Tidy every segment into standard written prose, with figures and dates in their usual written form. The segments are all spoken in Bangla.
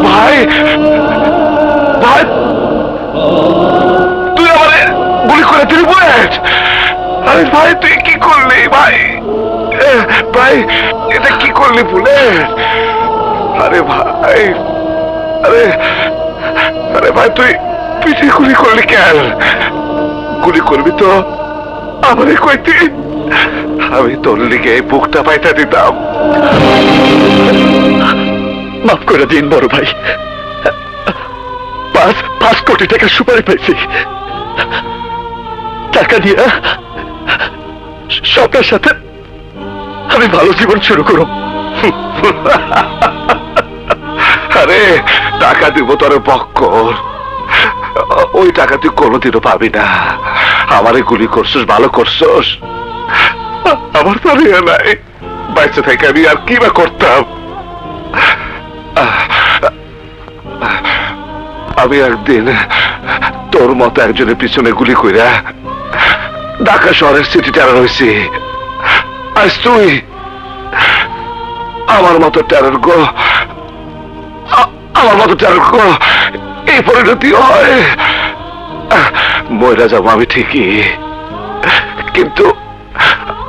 ভাই ভাই তুই আমারে গুলি করে দিলি বুলেট। আরে ভাই তুই কি করলি ভাই? ভাই এটা কি করলি বুলেট? আরে ভাই আরে আরে ভাই তুই পিঠে গুলি করলি কেন? গুলি করবি তো আমারে কইতি, আমি তোর লিগে এই বুকটা পাইতে দিতাম। মাফ করে দিন বড় ভাই, 5 কোটি টাকা সুপারি পাইছি। টাকা দিয়ে সবার সাথে আমি ভালো জীবন শুরু করব। আরে টাকা দিব তোর বক্কর, ওই টাকা তুই কোনোদিনও পাবি না। আমারে গুলি করছস, ভালো করছস, আমার তো ইয়ে নাই। বাইচে থেকে আমি আর কি বা করতাম? আমি একদিন তোর মতো একজনের পিছনে গুলি কইরা ঢাকা শহরের সিটি টেরর হয়েছি। আজ তুই আমার মতো টেরর গো, আমার মতো টেরর গো এই পরিণতি হয়। মইরা যাবো আমি ঠিকই, কিন্তু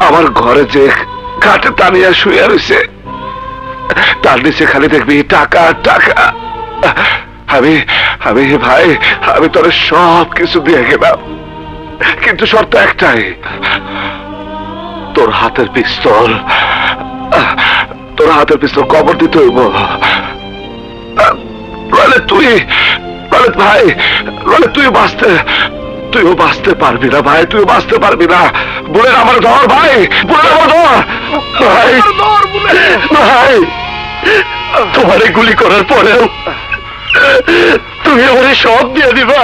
আমার ঘরে যে ঘাটে টানিয়া শুয়ে রয়েছে তার নিচে খালি দেখবি টাকা টাকা। আমি আমি ভাই আমি তোর সব কিছু দিয়ে গেলাম, কিন্তু শর্ত একটাই, তোর হাতের পিস্তল কবর দিতে হইব। তুই ভাই তুইও বাঁচতে পারবি না ভাই, তুইও বাঁচতে পারবি না। বলে আমার ধর ভাই, বলে আমার ধর ভাই, ভাই তোমারে গুলি করার পরেও তুমি আমারে সব দিয়ে দিবা?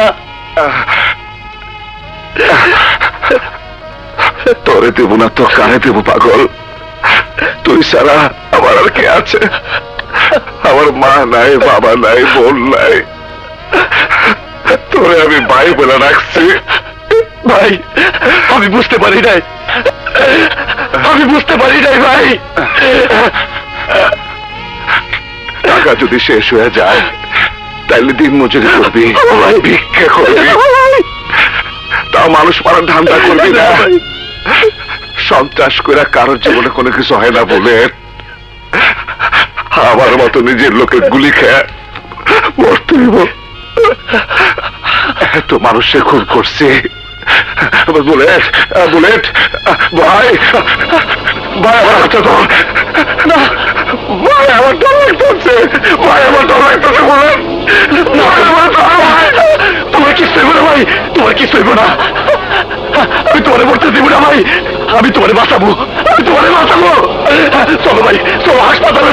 তোরে দেব না তো কারে দেব পাগল? তুই ছাড়া আমার আর কে আছে? আমার মা নাই, বাবা নাই, বোন নাই, তোরে আমি ভাই বলে রাখছি। ভাই আমি বুঝতে পারি নাই, ভাই। টাকা যদি শেষ হয়ে যায় তাইলে দিন মজুরি করবি, ভিক্ষা করবি, তাও মানুষ মারার ধান্দা করবি না। সন্ত্রাস করে কারোর জীবনে কোনো কিছু হয় না বলে আমার মতো নিজের লোকের গুলি খেয়ে মরতে হইব। এত মানুষের খুন করছে। বুলেট বুলেট ভাই ভাই আমার কথা ধর না ভাই, আমার ডর লাগতেছে ভাই, আমার ডর লাগতেছে বুলেট। তোমার কি সইব না ভাই, তোমার কি সইব না? আমি তোমারে মরতে দিব না ভাই, আমি তোমারে বাঁচাবো, চলো ভাই, চলো হাসপাতালে।